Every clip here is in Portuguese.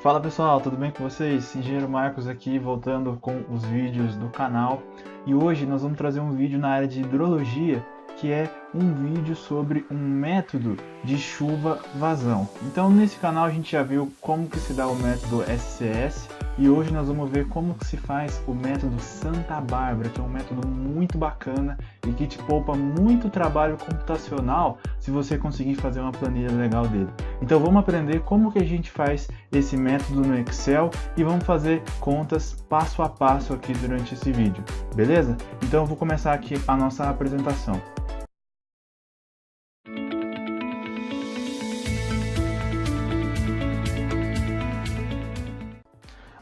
Fala pessoal, tudo bem com vocês? Engenheiro Marcos aqui, voltando com os vídeos do canal. E hoje nós vamos trazer um vídeo na área de hidrologia, que é um vídeo sobre um método de chuva-vazão. Então nesse canal a gente já viu como que se dá o método SCS e hoje nós vamos ver como que se faz o método Santa Bárbara, que é um método muito bacana e que te poupa muito trabalho computacional se você conseguir fazer uma planilha legal dele. Então vamos aprender como que a gente faz esse método no Excel e vamos fazer contas passo a passo aqui durante esse vídeo, beleza? Então eu vou começar aqui a nossa apresentação.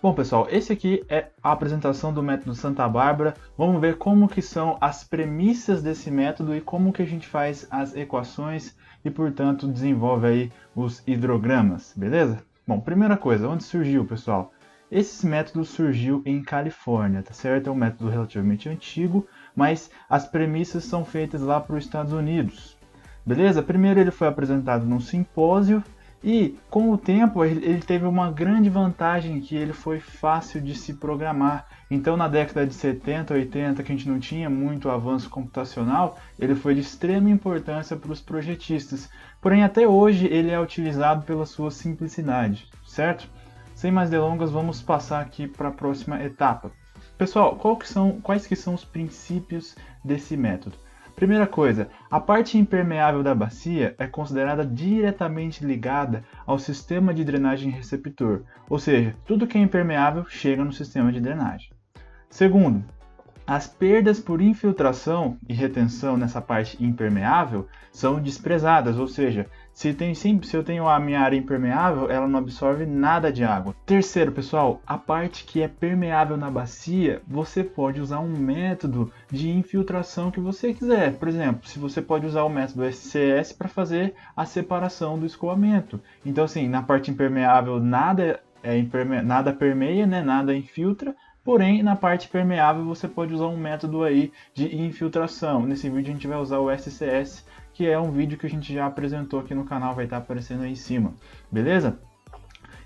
Bom pessoal, esse aqui é a apresentação do método Santa Bárbara. Vamos ver como que são as premissas desse método e como que a gente faz as equações e, portanto, desenvolve aí os hidrogramas, beleza? Bom, primeira coisa, onde surgiu, pessoal? Esse método surgiu em Califórnia, tá certo? É um método relativamente antigo, mas as premissas são feitas lá para os Estados Unidos, beleza? Primeiro ele foi apresentado num simpósio, e com o tempo ele teve uma grande vantagem, que ele foi fácil de se programar. Então na década de 70, 80, que a gente não tinha muito avanço computacional, ele foi de extrema importância para os projetistas. Porém até hoje ele é utilizado pela sua simplicidade, certo? Sem mais delongas, vamos passar aqui para a próxima etapa. Pessoal, quais que são os princípios desse método? Primeira coisa, a parte impermeável da bacia é considerada diretamente ligada ao sistema de drenagem receptor, ou seja, tudo que é impermeável chega no sistema de drenagem. Segundo, as perdas por infiltração e retenção nessa parte impermeável são desprezadas, ou seja, se eu tenho a minha área impermeável, ela não absorve nada de água. Terceiro, pessoal, a parte que é permeável na bacia, você pode usar um método de infiltração que você quiser. Por exemplo, se você pode usar o método SCS para fazer a separação do escoamento. Então, assim, na parte impermeável nada permeia, né? Nada infiltra. Porém, na parte permeável você pode usar um método aí de infiltração. Nesse vídeo a gente vai usar o SCS, que é um vídeo que a gente já apresentou aqui no canal, vai estar aparecendo aí em cima, beleza?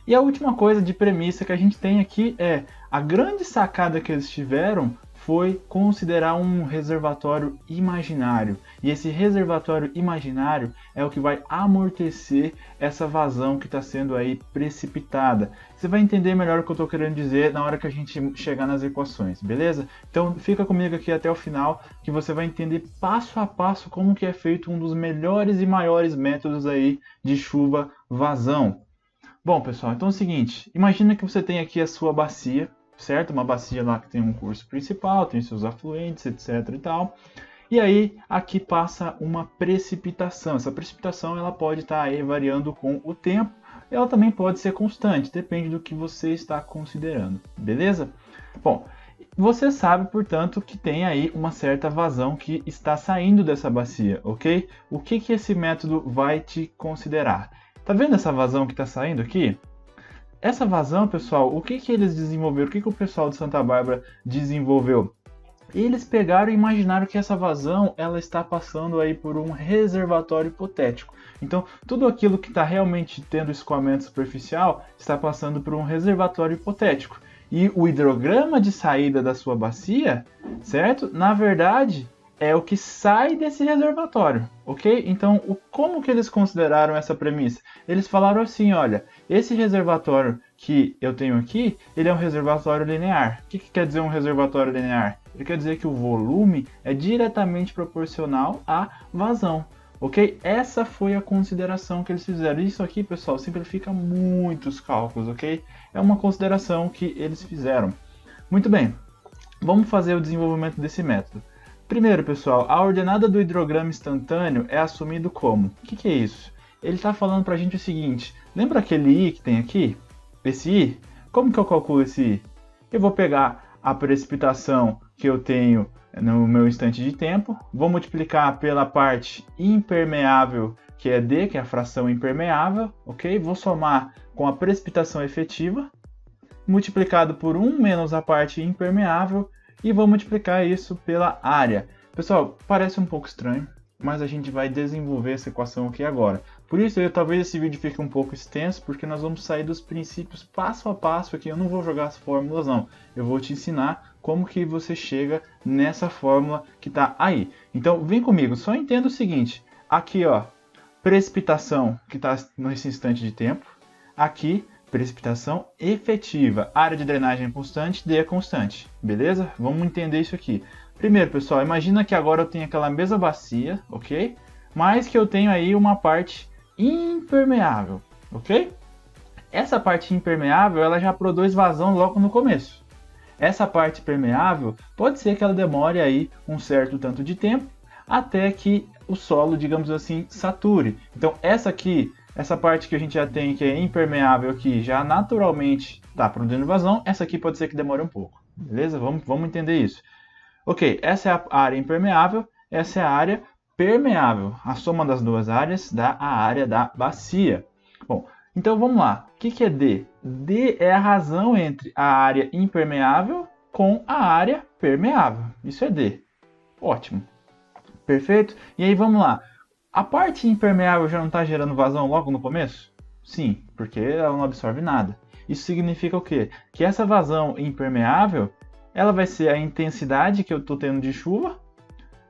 E a última coisa de premissa que a gente tem aqui é a grande sacada que eles tiveram foi considerar um reservatório imaginário. E esse reservatório imaginário é o que vai amortecer essa vazão que está sendo aí precipitada. Você vai entender melhor o que eu estou querendo dizer na hora que a gente chegar nas equações, beleza? Então fica comigo aqui até o final, que você vai entender passo a passo como que é feito um dos melhores e maiores métodos aí de chuva-vazão. Bom pessoal, então é o seguinte, imagina que você tem aqui a sua bacia, certo? Uma bacia lá que tem um curso principal, tem seus afluentes, etc e tal. E aí aqui passa uma precipitação. Essa precipitação ela pode estar aí variando com o tempo. Ela também pode ser constante, depende do que você está considerando, beleza? Bom, você sabe, portanto, que tem aí uma certa vazão que está saindo dessa bacia, ok? O que esse método vai te considerar? Tá vendo essa vazão que está saindo aqui? Essa vazão, pessoal, o que eles desenvolveram? O que o pessoal de Santa Bárbara desenvolveu? Eles pegaram e imaginaram que essa vazão ela está passando aí por um reservatório hipotético. Então, tudo aquilo que está realmente tendo escoamento superficial está passando por um reservatório hipotético. E o hidrograma de saída da sua bacia, certo? Na verdade, é o que sai desse reservatório, ok? Então, como que eles consideraram essa premissa? Eles falaram assim, olha, esse reservatório que eu tenho aqui, ele é um reservatório linear. O que quer dizer um reservatório linear? Ele quer dizer que o volume é diretamente proporcional à vazão, ok? Essa foi a consideração que eles fizeram. Isso aqui, pessoal, simplifica muitos cálculos, ok? É uma consideração que eles fizeram. Muito bem, vamos fazer o desenvolvimento desse método. Primeiro, pessoal, a ordenada do hidrograma instantâneo é assumido como? O que é isso? Ele está falando para a gente o seguinte, lembra aquele I que tem aqui? Esse I? Como que eu calculo esse I? Eu vou pegar a precipitação que eu tenho no meu instante de tempo, vou multiplicar pela parte impermeável, que é D, que é a fração impermeável, ok? Vou somar com a precipitação efetiva, multiplicado por 1 menos a parte impermeável, e vou multiplicar isso pela área. Pessoal, parece um pouco estranho, mas a gente vai desenvolver essa equação aqui agora. Por isso, talvez esse vídeo fique um pouco extenso, porque nós vamos sair dos princípios passo a passo aqui. Eu não vou jogar as fórmulas, não. Eu vou te ensinar como que você chega nessa fórmula que está aí. Então, vem comigo. Só entenda o seguinte. Aqui, ó, precipitação que está nesse instante de tempo. Aqui, precipitação efetiva. Área de drenagem constante, D é constante. Beleza? Vamos entender isso aqui. Primeiro, pessoal, imagina que agora eu tenho aquela mesma bacia, ok? Mas que eu tenho aí uma parte impermeável, ok? Essa parte impermeável, ela já produz vazão logo no começo. Essa parte permeável, pode ser que ela demore aí um certo tanto de tempo, até que o solo, digamos assim, sature. Então, essa parte que a gente já tem, que é impermeável aqui, já naturalmente está produzindo vazão, essa aqui pode ser que demore um pouco, beleza? Vamos entender isso. Ok, essa é a área impermeável, essa é a área permeável. A soma das duas áreas dá a área da bacia. Bom, então vamos lá. O que é D? D é a razão entre a área impermeável com a área permeável. Isso é D. Ótimo. Perfeito? E aí vamos lá. A parte impermeável já não está gerando vazão logo no começo? Sim, porque ela não absorve nada. Isso significa o quê? Que essa vazão impermeável, ela vai ser a intensidade que eu estou tendo de chuva,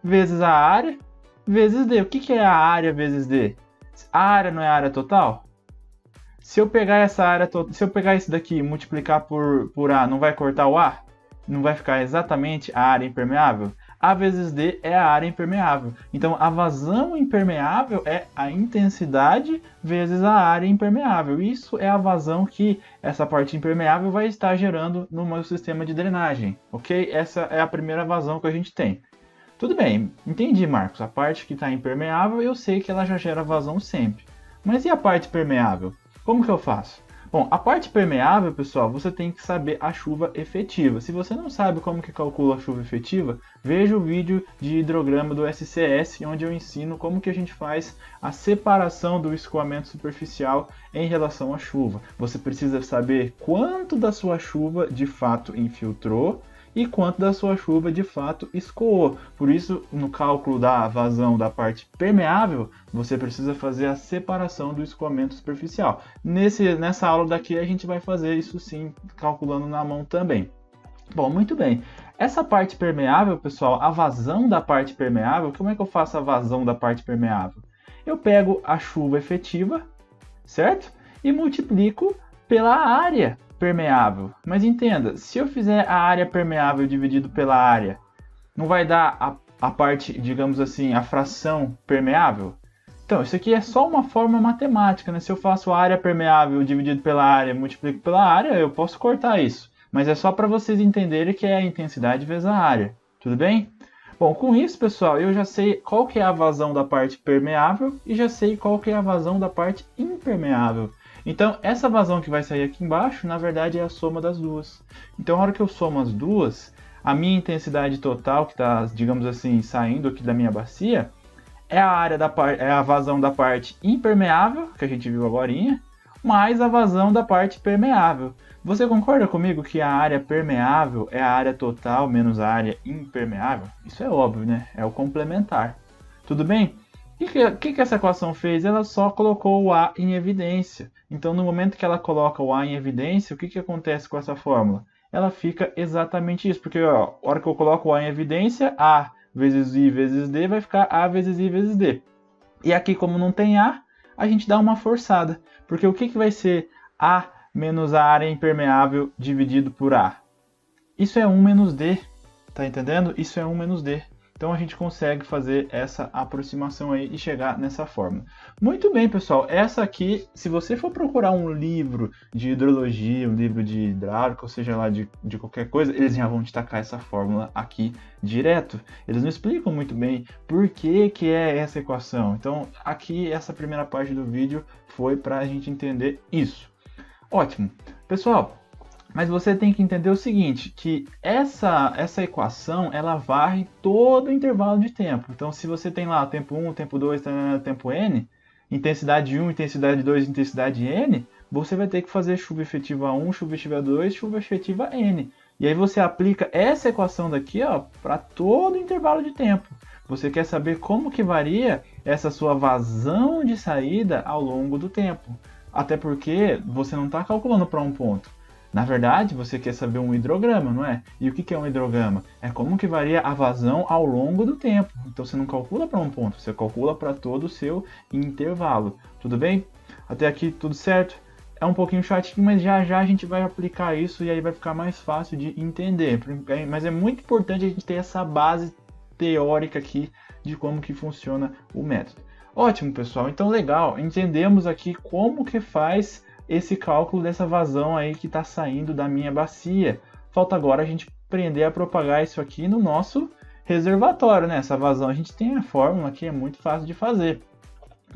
vezes a área, vezes D. O que é a área vezes D? A área não é a área total? Se eu pegar se eu pegar isso daqui e multiplicar por A, não vai cortar o A? Não vai ficar exatamente a área impermeável? A vezes D é a área impermeável. Então, a vazão impermeável é a intensidade vezes a área impermeável. Isso é a vazão que essa parte impermeável vai estar gerando no meu sistema de drenagem, ok? Essa é a primeira vazão que a gente tem. Tudo bem, entendi, Marcos. A parte que está impermeável, eu sei que ela já gera vazão sempre. Mas e a parte permeável? Como que eu faço? Bom, a parte permeável, pessoal, você tem que saber a chuva efetiva. Se você não sabe como que calcula a chuva efetiva, veja o vídeo de hidrograma do SCS, onde eu ensino como que a gente faz a separação do escoamento superficial em relação à chuva. Você precisa saber quanto da sua chuva de fato infiltrou e quanto da sua chuva de fato escoou. Por isso, no cálculo da vazão da parte permeável, você precisa fazer a separação do escoamento superficial. Nessa aula daqui a gente vai fazer isso sim, calculando na mão também. Bom, muito bem. Essa parte permeável, pessoal, a vazão da parte permeável, como é que eu faço a vazão da parte permeável? Eu pego a chuva efetiva, certo? E multiplico pela área permeável. Mas entenda, se eu fizer a área permeável dividido pela área, não vai dar a parte, digamos assim, a fração permeável? Então, isso aqui é só uma forma matemática, né? Se eu faço a área permeável dividido pela área, multiplico pela área, eu posso cortar isso. Mas é só para vocês entenderem que é a intensidade vezes a área. Tudo bem? Bom, com isso, pessoal, eu já sei qual que é a vazão da parte permeável e já sei qual que é a vazão da parte impermeável. Então, essa vazão que vai sair aqui embaixo, na verdade, é a soma das duas. Então, na hora que eu somo as duas, a minha intensidade total, que está, digamos assim, saindo aqui da minha bacia, é a vazão da parte impermeável, que a gente viu agorinha, mais a vazão da parte permeável. Você concorda comigo que a área permeável é a área total menos a área impermeável? Isso é óbvio, né? É o complementar. Tudo bem? O que essa equação fez? Ela só colocou o A em evidência. Então, no momento que ela coloca o A em evidência, o que acontece com essa fórmula? Ela fica exatamente isso, porque ó, a hora que eu coloco o A em evidência, A vezes I vezes D vai ficar A vezes I vezes D. E aqui, como não tem A, a gente dá uma forçada, porque o que vai ser A menos a área impermeável dividido por A? Isso é 1 menos D, tá entendendo? Isso é 1 menos D. Então a gente consegue fazer essa aproximação aí e chegar nessa fórmula. Muito bem, pessoal. Essa aqui, se você for procurar um livro de hidrologia, um livro de hidráulica, ou seja lá de qualquer coisa, eles já vão destacar essa fórmula aqui direto. Eles não explicam muito bem por que é essa equação. Então aqui, essa primeira parte do vídeo foi para a gente entender isso. Ótimo. Pessoal, mas você tem que entender o seguinte, que essa equação, ela varre todo o intervalo de tempo. Então, se você tem lá tempo 1, tempo 2, tempo n, intensidade 1, intensidade 2, intensidade n, você vai ter que fazer chuva efetiva 1, chuva efetiva 2, chuva efetiva n. E aí você aplica essa equação daqui para todo o intervalo de tempo. Você quer saber como que varia essa sua vazão de saída ao longo do tempo. Até porque você não está calculando para um ponto. Na verdade, você quer saber um hidrograma, não é? E o que é um hidrograma? É como que varia a vazão ao longo do tempo. Então você não calcula para um ponto, você calcula para todo o seu intervalo. Tudo bem? Até aqui tudo certo? É um pouquinho chatinho, mas já já a gente vai aplicar isso e aí vai ficar mais fácil de entender. Mas é muito importante a gente ter essa base teórica aqui de como que funciona o método. Ótimo, pessoal. Então, legal. Entendemos aqui como que faz esse cálculo dessa vazão aí que está saindo da minha bacia. Falta agora a gente aprender a propagar isso aqui no nosso reservatório, né? Essa vazão a gente tem a fórmula aqui, é muito fácil de fazer.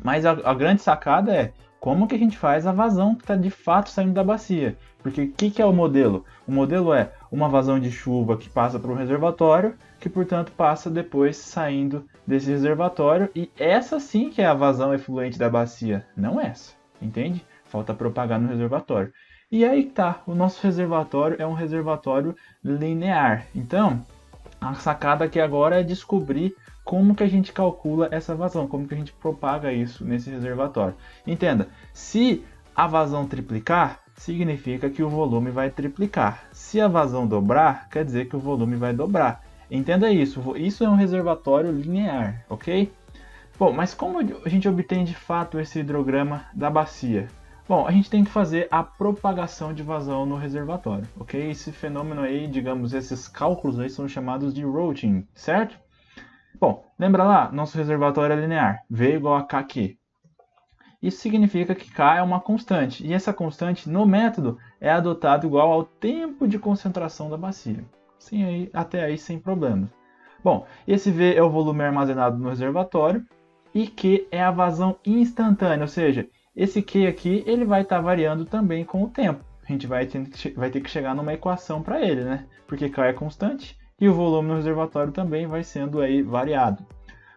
Mas a grande sacada é como que a gente faz a vazão que está de fato saindo da bacia. Porque o que é o modelo? O modelo é uma vazão de chuva que passa para um reservatório, que portanto passa depois saindo desse reservatório, e essa sim que é a vazão efluente da bacia, não essa, entende? Falta propagar no reservatório. E aí tá, o nosso reservatório é um reservatório linear. Então, a sacada aqui agora é descobrir como que a gente calcula essa vazão, como que a gente propaga isso nesse reservatório. Entenda, se a vazão triplicar, significa que o volume vai triplicar. Se a vazão dobrar, quer dizer que o volume vai dobrar. Entenda isso, isso é um reservatório linear, ok? Bom, mas como a gente obtém de fato esse hidrograma da bacia? Bom, a gente tem que fazer a propagação de vazão no reservatório, ok? Esse fenômeno aí, digamos, esses cálculos aí são chamados de routing, certo? Bom, lembra lá, nosso reservatório é linear, V igual a KQ. Isso significa que K é uma constante, e essa constante no método é adotada igual ao tempo de concentração da bacia. Sim, até aí sem problemas. Bom, esse V é o volume armazenado no reservatório, e Q é a vazão instantânea, ou seja, esse Q aqui ele vai estar variando também com o tempo. A gente vai ter que chegar numa equação para ele, né? Porque K é constante e o volume no reservatório também vai sendo aí variado.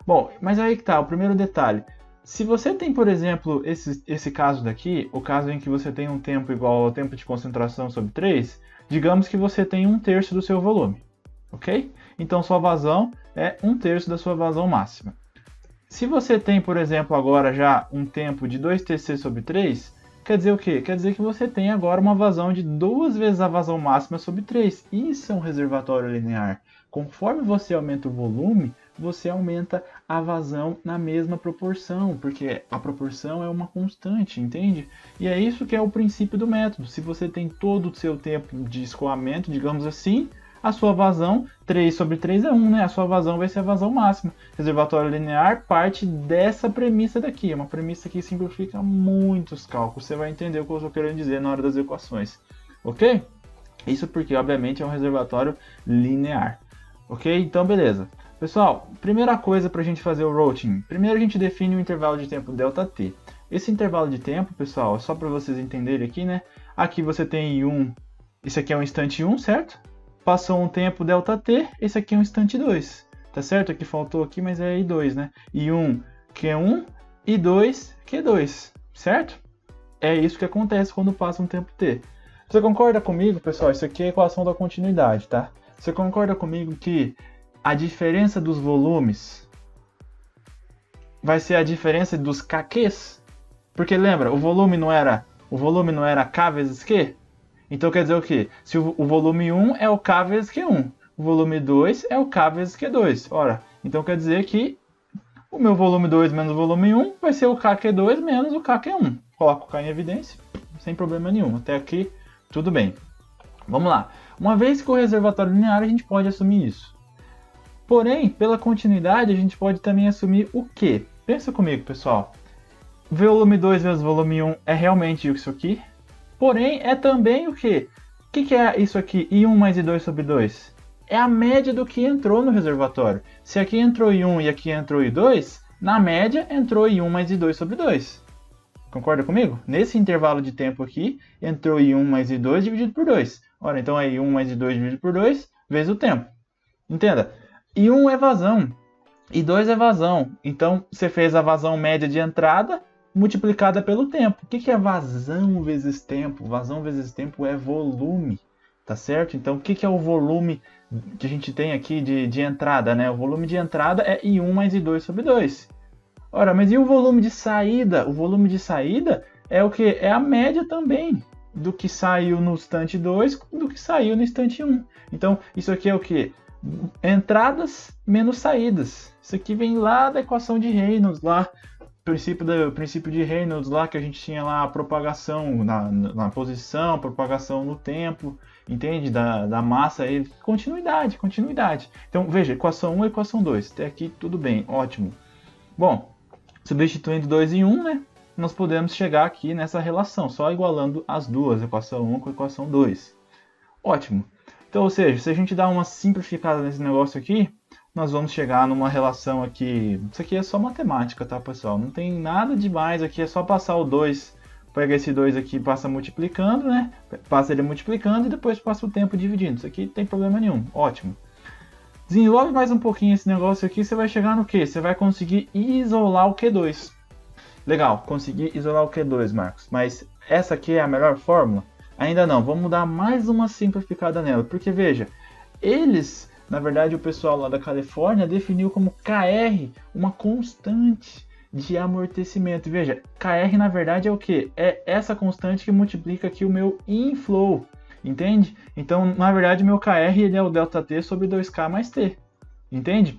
Bom, mas aí que tá, o primeiro detalhe. Se você tem, por exemplo, esse caso daqui, o caso em que você tem um tempo igual ao tempo de concentração sobre 3, digamos que você tem 1/3 do seu volume, ok? Então sua vazão é 1/3 da sua vazão máxima. Se você tem, por exemplo, agora já um tempo de 2Tc sobre 3, quer dizer o quê? Quer dizer que você tem agora uma vazão de 2 vezes a vazão máxima sobre 3. Isso é um reservatório linear. Conforme você aumenta o volume, você aumenta a vazão na mesma proporção, porque a proporção é uma constante, entende? E é isso que é o princípio do método. Se você tem todo o seu tempo de escoamento, digamos assim, a sua vazão, 3 sobre 3 é 1, né? A sua vazão vai ser a vazão máxima. Reservatório linear parte dessa premissa daqui. É uma premissa que simplifica muitos cálculos. Você vai entender o que eu estou querendo dizer na hora das equações. Ok? Isso porque, obviamente, é um reservatório linear. Ok? Então, beleza. Pessoal, primeira coisa para a gente fazer o routing. Primeiro a gente define o intervalo de tempo ΔT. Esse intervalo de tempo, pessoal, só para vocês entenderem aqui, né? Aqui você tem I1, esse aqui é um instante 1, certo? Passou um tempo ΔT, esse aqui é um instante 2, tá certo? Aqui faltou aqui, mas é I2, né? I1, Q1, I2, Q2, certo? É isso que acontece quando passa um tempo T. Você concorda comigo, pessoal? Isso aqui é a equação da continuidade, tá? Você concorda comigo que a diferença dos volumes vai ser a diferença dos KQs? Porque lembra, o volume não era K vezes Q? Então quer dizer o quê? Se o volume 1 é o K vezes Q1, o volume 2 é o K vezes Q2. Ora, então quer dizer que o meu volume 2 menos o volume 1 vai ser o KQ2 menos o KQ1. Coloco o K em evidência, sem problema nenhum. Até aqui, tudo bem. Vamos lá. Uma vez que o reservatório linear, a gente pode assumir isso. Porém, pela continuidade, a gente pode também assumir o quê? Pensa comigo, pessoal. Volume 2 vezes volume 1 é realmente isso aqui. Porém, é também o quê? O que é isso aqui? I1 mais I2 sobre 2? É a média do que entrou no reservatório. Se aqui entrou I1 e aqui entrou I2, na média entrou I1 mais I2 sobre 2. Concorda comigo? Nesse intervalo de tempo aqui, entrou I1 mais I2 dividido por 2. Ora, então é I1 mais I2 dividido por 2 vezes o tempo. Entenda, I1 é vazão, I2 é vazão. Então, você fez a vazão média de entrada multiplicada pelo tempo. O que é vazão vezes tempo? Vazão vezes tempo é volume. tá certo? Então, o que é o volume que a gente tem aqui de entrada, né? O volume de entrada é I1 mais I2 sobre 2. Ora, mas e o volume de saída? O volume de saída é o que? É a média também do que saiu no instante 2 do que saiu no instante 1. Então, isso aqui é o que? Entradas menos saídas. Isso aqui vem lá da equação de Reynolds, lá, princípio de Reynolds, lá que a gente tinha lá a propagação na posição, propagação no tempo, entende? Da massa aí, continuidade. Então, veja, equação 1 e equação 2. Até aqui tudo bem, ótimo. Bom, substituindo 2 em 1, né? Nós podemos chegar aqui nessa relação, só igualando as duas, equação 1 com a equação 2. Ótimo. Então, ou seja, se a gente dá uma simplificada nesse negócio aqui, nós vamos chegar numa relação aqui. Isso aqui é só matemática, tá, pessoal? Não tem nada demais aqui, é só passar o 2. Pega esse 2 aqui e passa multiplicando, né? Passa ele multiplicando e depois passa o tempo dividindo. Isso aqui não tem problema nenhum. Ótimo. Desenvolve mais um pouquinho esse negócio aqui, você vai chegar no quê? Você vai conseguir isolar o Q2. Legal, consegui isolar o Q2, Marcos. Mas essa aqui é a melhor fórmula? Ainda não, vamos dar mais uma simplificada nela. Porque, veja, eles, na verdade, o pessoal lá da Califórnia definiu como KR uma constante de amortecimento. Veja, KR, na verdade, é o quê? É essa constante que multiplica aqui o meu inflow. Entende? Então, na verdade, meu KR ele é o ΔT sobre 2K mais T. Entende?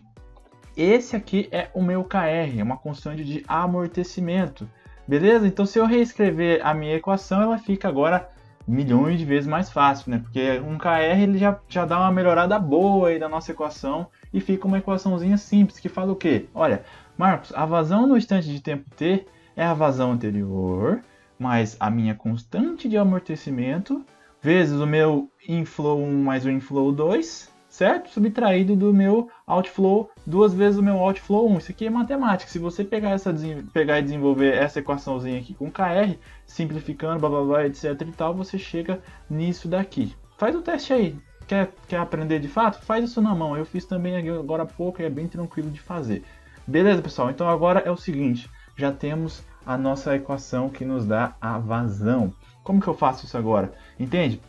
Esse aqui é o meu KR, é uma constante de amortecimento. Beleza? Então, se eu reescrever a minha equação, ela fica agora milhões de vezes mais fácil, né? Porque um KR ele já dá uma melhorada boa aí da nossa equação e fica uma equaçãozinha simples que fala o quê? Olha, Marcos, a vazão no instante de tempo T é a vazão anterior mais a minha constante de amortecimento vezes o meu inflow 1 mais o inflow 2, certo? Subtraído do meu outflow, 2 vezes o meu outflow 1. Isso aqui é matemática. Se você pegar e desenvolver essa equaçãozinha aqui com KR, simplificando, blá blá blá, etc e tal, você chega nisso daqui. Faz o teste aí. Quer aprender de fato? Faz isso na mão. Eu fiz também agora há pouco e é bem tranquilo de fazer. Beleza, pessoal? Então agora é o seguinte, já temos a nossa equação que nos dá a vazão. Como que eu faço isso agora? Entende?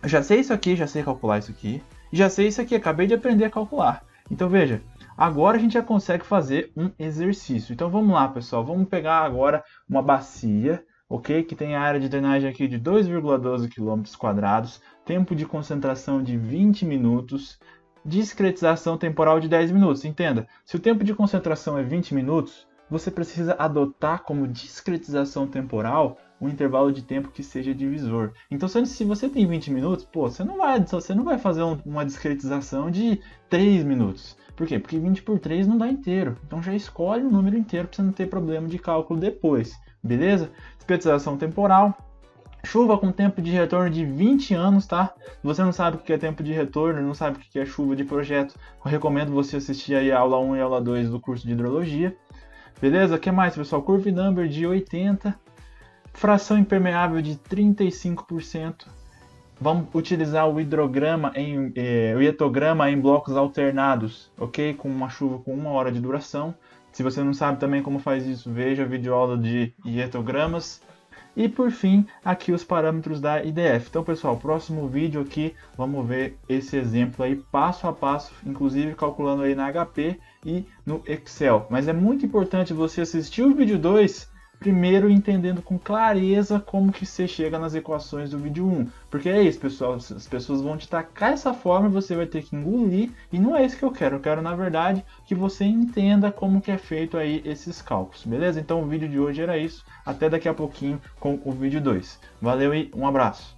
Eu já sei isso aqui, já sei calcular isso aqui. E já sei isso aqui, acabei de aprender a calcular. Então veja, agora a gente já consegue fazer um exercício. Então vamos lá, pessoal. Vamos pegar agora uma bacia, ok? Que tem a área de drenagem aqui de 2,12 km², tempo de concentração de 20 minutos, discretização temporal de 10 minutos. Entenda, se o tempo de concentração é 20 minutos, você precisa adotar como discretização temporal um intervalo de tempo que seja divisor. Então, se você tem 20 minutos, pô, você não vai fazer uma discretização de 3 minutos. Por quê? Porque 20 por 3 não dá inteiro. Então, já escolhe o número inteiro para você não ter problema de cálculo depois. Beleza? Discretização temporal. Chuva com tempo de retorno de 20 anos, tá? Se você não sabe o que é tempo de retorno, não sabe o que é chuva de projeto, eu recomendo você assistir aí a aula 1 e a aula 2 do curso de hidrologia. Beleza? O que mais, pessoal? Curve number de 80. Fração impermeável de 35%. Vamos utilizar o hidrograma o hietograma em blocos alternados, ok? Com uma chuva com 1 hora de duração. Se você não sabe também como faz isso, veja a videoaula de hietogramas. E por fim, aqui os parâmetros da IDF. Então, pessoal, próximo vídeo aqui, vamos ver esse exemplo aí passo a passo, inclusive calculando aí na HP e no Excel. Mas é muito importante você assistir o vídeo 2, primeiro entendendo com clareza como que você chega nas equações do vídeo 1. Porque é isso, pessoal, as pessoas vão te tacar essa forma e você vai ter que engolir, e não é isso que eu quero. Eu quero, na verdade, que você entenda como que é feito aí esses cálculos, beleza? Então o vídeo de hoje era isso. Até daqui a pouquinho com o vídeo 2. Valeu e um abraço!